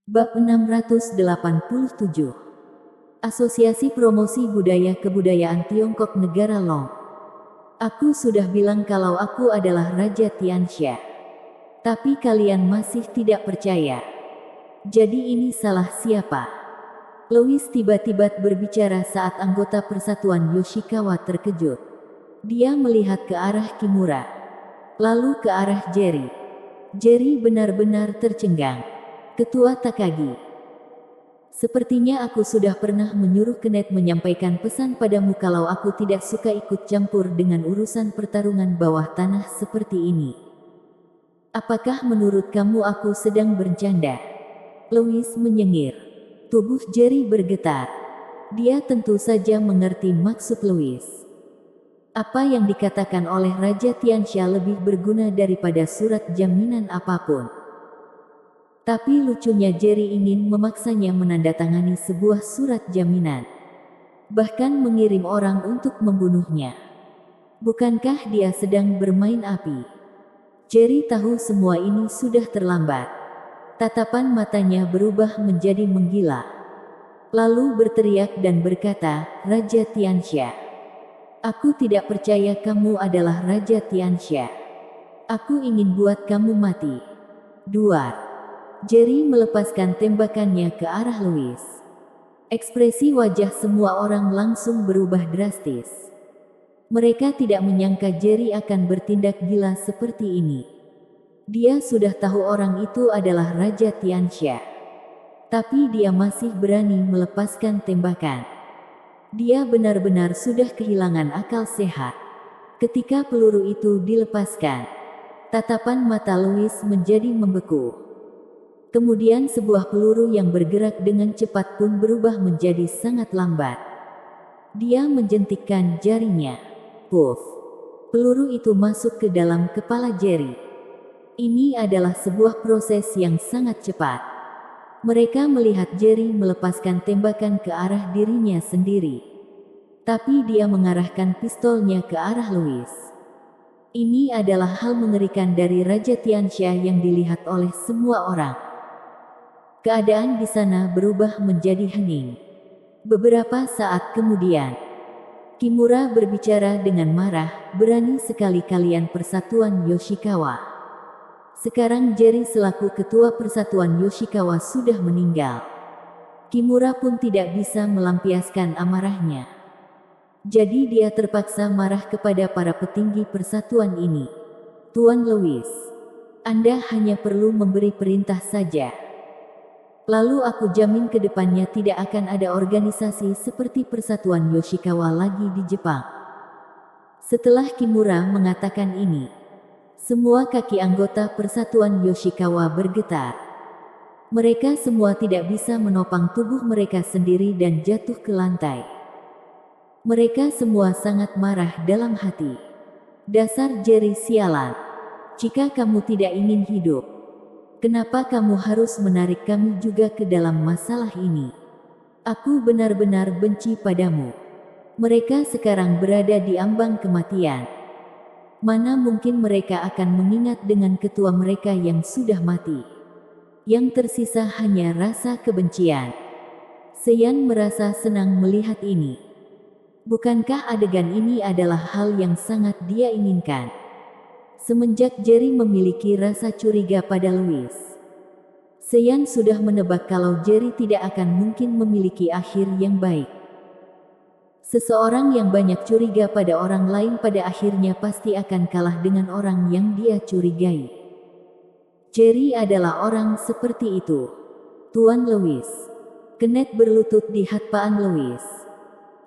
Bab 687. Asosiasi Promosi Budaya Kebudayaan Tiongkok Negara Long. Aku sudah bilang kalau aku adalah Raja Tianxia. Tapi kalian masih tidak percaya. Jadi ini salah siapa? Louis tiba-tiba berbicara saat anggota Persatuan Yoshikawa terkejut. Dia melihat ke arah Kimura. Lalu ke arah Jerry. Jerry benar-benar tercengang. Ketua Takagi. Sepertinya aku sudah pernah menyuruh Kenneth menyampaikan pesan padamu kalau aku tidak suka ikut campur dengan urusan pertarungan bawah tanah seperti ini. Apakah menurut kamu aku sedang bercanda? Louis menyengir. Tubuh Jerry bergetar. Dia tentu saja mengerti maksud Louis. Apa yang dikatakan oleh Raja Tianxia lebih berguna daripada surat jaminan apapun. Tapi lucunya Jerry ingin memaksanya menandatangani sebuah surat jaminan. Bahkan mengirim orang untuk membunuhnya. Bukankah dia sedang bermain api? Jerry tahu semua ini sudah terlambat. Tatapan matanya berubah menjadi menggila. Lalu berteriak dan berkata, Raja Tianxia. Aku tidak percaya kamu adalah Raja Tianxia. Aku ingin buat kamu mati. Duar. Jerry melepaskan tembakannya ke arah Louis. Ekspresi wajah semua orang langsung berubah drastis. Mereka tidak menyangka Jerry akan bertindak gila seperti ini. Dia sudah tahu orang itu adalah Raja Tianxia. Tapi dia masih berani melepaskan tembakan. Dia benar-benar sudah kehilangan akal sehat. Ketika peluru itu dilepaskan, tatapan mata Louis menjadi membeku. Kemudian sebuah peluru yang bergerak dengan cepat pun berubah menjadi sangat lambat. Dia menjentikkan jarinya. Puff. Peluru itu masuk ke dalam kepala Jerry. Ini adalah sebuah proses yang sangat cepat. Mereka melihat Jerry melepaskan tembakan ke arah dirinya sendiri. Tapi dia mengarahkan pistolnya ke arah Louis. Ini adalah hal mengerikan dari Raja Tianxia yang dilihat oleh semua orang. Keadaan di sana berubah menjadi hening. Beberapa saat kemudian, Kimura berbicara dengan marah, berani sekali kalian Persatuan Yoshikawa. Sekarang Jerry selaku ketua Persatuan Yoshikawa sudah meninggal. Kimura pun tidak bisa melampiaskan amarahnya. Jadi dia terpaksa marah kepada para petinggi persatuan ini. Tuan Louis, Anda hanya perlu memberi perintah saja. Lalu aku jamin ke depannya tidak akan ada organisasi seperti Persatuan Yoshikawa lagi di Jepang. Setelah Kimura mengatakan ini, semua kaki anggota Persatuan Yoshikawa bergetar. Mereka semua tidak bisa menopang tubuh mereka sendiri dan jatuh ke lantai. Mereka semua sangat marah dalam hati. Dasar Jerry sialan. Jika kamu tidak ingin hidup, kenapa kamu harus menarik kami juga ke dalam masalah ini? Aku benar-benar benci padamu. Mereka sekarang berada di ambang kematian. Mana mungkin mereka akan mengingat dengan ketua mereka yang sudah mati. Yang tersisa hanya rasa kebencian. Seiyan merasa senang melihat ini. Bukankah adegan ini adalah hal yang sangat dia inginkan? Semenjak Jerry memiliki rasa curiga pada Louis, Seiyan sudah menebak kalau Jerry tidak akan mungkin memiliki akhir yang baik. Seseorang yang banyak curiga pada orang lain pada akhirnya pasti akan kalah dengan orang yang dia curigai. Jerry adalah orang seperti itu. Tuan Louis. Kenneth berlutut di hadapan Louis.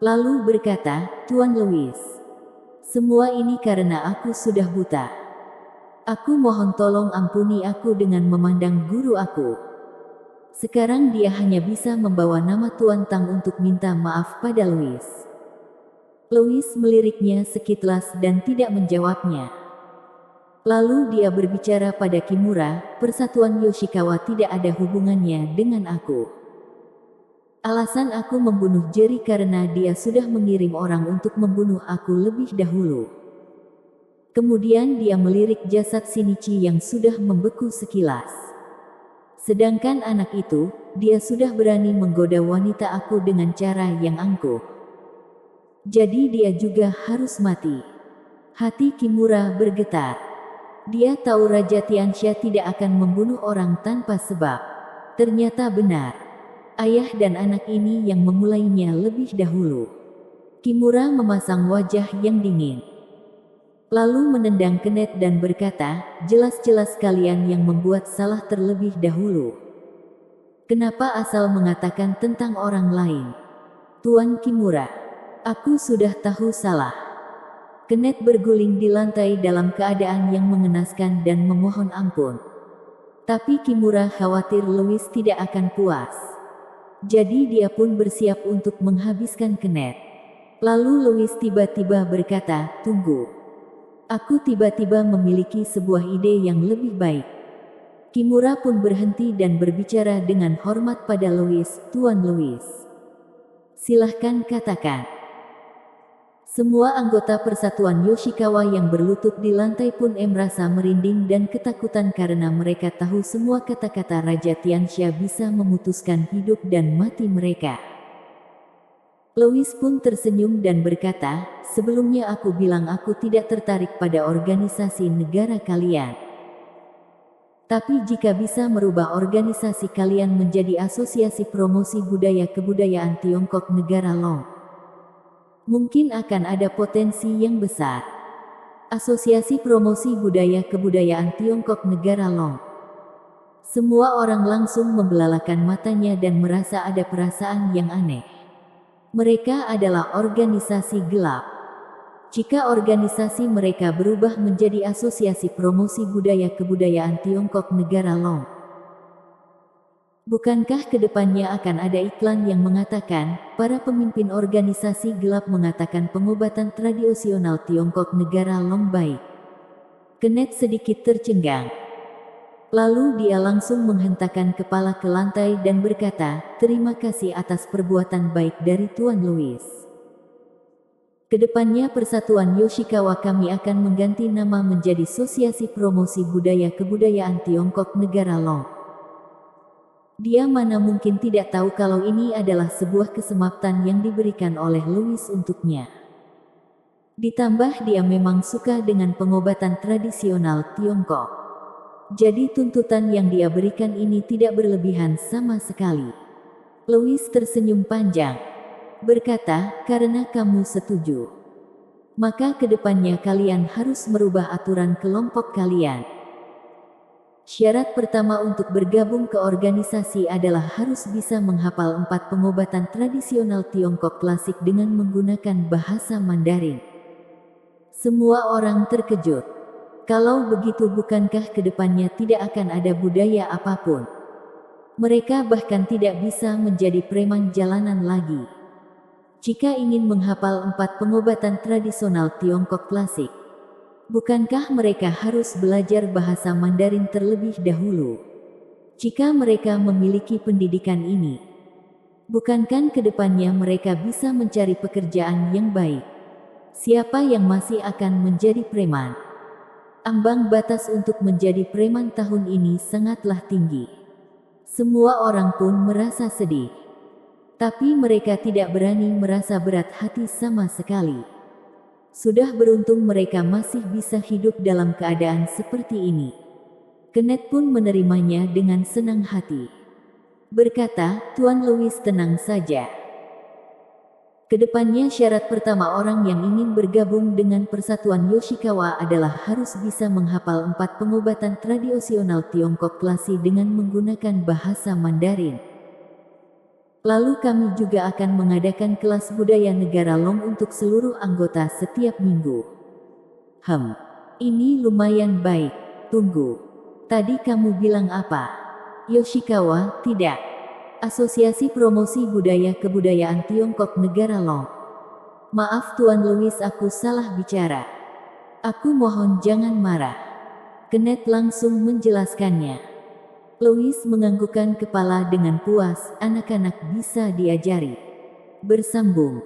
Lalu berkata, Tuan Louis, semua ini karena aku sudah buta. Aku mohon tolong ampuni aku dengan memandang guru aku. Sekarang dia hanya bisa membawa nama Tuan Tang untuk minta maaf pada Louis. Louis meliriknya sekilas dan tidak menjawabnya. Lalu dia berbicara pada Kimura, Persatuan Yoshikawa tidak ada hubungannya dengan aku. Alasan aku membunuh Jerry karena dia sudah mengirim orang untuk membunuh aku lebih dahulu. Kemudian dia melirik jasad Shinichi yang sudah membeku sekilas. Sedangkan anak itu, dia sudah berani menggoda wanita aku dengan cara yang angkuh. Jadi dia juga harus mati. Hati Kimura bergetar. Dia tahu Raja Tianxia tidak akan membunuh orang tanpa sebab. Ternyata benar. Ayah dan anak ini yang memulainya lebih dahulu. Kimura memasang wajah yang dingin. Lalu menendang Kenet dan berkata, jelas-jelas kalian yang membuat salah terlebih dahulu. Kenapa asal mengatakan tentang orang lain? Tuan Kimura, aku sudah tahu salah. Kenet berguling di lantai dalam keadaan yang mengenaskan dan memohon ampun. Tapi Kimura khawatir Louis tidak akan puas. Jadi dia pun bersiap untuk menghabiskan Kenet. Lalu Louis tiba-tiba berkata, tunggu. Aku tiba-tiba memiliki sebuah ide yang lebih baik. Kimura pun berhenti dan berbicara dengan hormat pada Louis, Tuan Louis. Silahkan katakan. Semua anggota persatuan Yoshikawa yang berlutut di lantai pun merasa merinding dan ketakutan karena mereka tahu semua kata-kata Raja Tianxia bisa memutuskan hidup dan mati mereka. Louis pun tersenyum dan berkata, sebelumnya aku bilang aku tidak tertarik pada organisasi negara kalian. Tapi jika bisa merubah organisasi kalian menjadi asosiasi promosi budaya kebudayaan Tiongkok negara Long, mungkin akan ada potensi yang besar. Asosiasi promosi budaya kebudayaan Tiongkok negara Long. Semua orang langsung membelalakan matanya dan merasa ada perasaan yang aneh. Mereka adalah organisasi gelap. Jika organisasi mereka berubah menjadi asosiasi promosi budaya kebudayaan Tiongkok negara Long, bukankah kedepannya akan ada iklan yang mengatakan, para pemimpin organisasi gelap mengatakan pengobatan tradisional Tiongkok negara Long baik? Kenet sedikit tercengang. Lalu dia langsung menghentakkan kepala ke lantai dan berkata, terima kasih atas perbuatan baik dari Tuan Louis. Kedepannya persatuan Yoshikawa kami akan mengganti nama menjadi Asosiasi Promosi Budaya Kebudayaan Tiongkok Negara Long. Dia mana mungkin tidak tahu kalau ini adalah sebuah kesempatan yang diberikan oleh Louis untuknya. Ditambah dia memang suka dengan pengobatan tradisional Tiongkok. Jadi tuntutan yang dia berikan ini tidak berlebihan sama sekali. Louis tersenyum panjang. Berkata, karena kamu setuju. Maka kedepannya kalian harus merubah aturan kelompok kalian. Syarat pertama untuk bergabung ke organisasi adalah harus bisa menghafal 4 pengobatan tradisional Tiongkok klasik dengan menggunakan bahasa Mandarin. Semua orang terkejut. Kalau begitu bukankah kedepannya tidak akan ada budaya apapun? Mereka bahkan tidak bisa menjadi preman jalanan lagi. Jika ingin menghafal 4 pengobatan tradisional Tiongkok klasik, bukankah mereka harus belajar bahasa Mandarin terlebih dahulu? Jika mereka memiliki pendidikan ini, bukankah kedepannya mereka bisa mencari pekerjaan yang baik? Siapa yang masih akan menjadi preman? Ambang batas untuk menjadi preman tahun ini sangatlah tinggi. Semua orang pun merasa sedih. Tapi mereka tidak berani merasa berat hati sama sekali. Sudah beruntung mereka masih bisa hidup dalam keadaan seperti ini. Kenet pun menerimanya dengan senang hati. Berkata, Tuan Louis tenang saja. Kedepannya syarat pertama orang yang ingin bergabung dengan persatuan Yoshikawa adalah harus bisa menghafal 4 pengobatan tradisional Tiongkok klasik dengan menggunakan bahasa Mandarin. Lalu kami juga akan mengadakan kelas budaya negara Long untuk seluruh anggota setiap minggu. Ini lumayan baik. Tunggu. Tadi kamu bilang apa? Yoshikawa, tidak. Asosiasi Promosi Budaya Kebudayaan Tiongkok Negara Long. Maaf Tuan Louis, aku salah bicara. Aku mohon jangan marah. Kenet langsung menjelaskannya. Louis menganggukkan kepala dengan puas, anak-anak bisa diajari. Bersambung.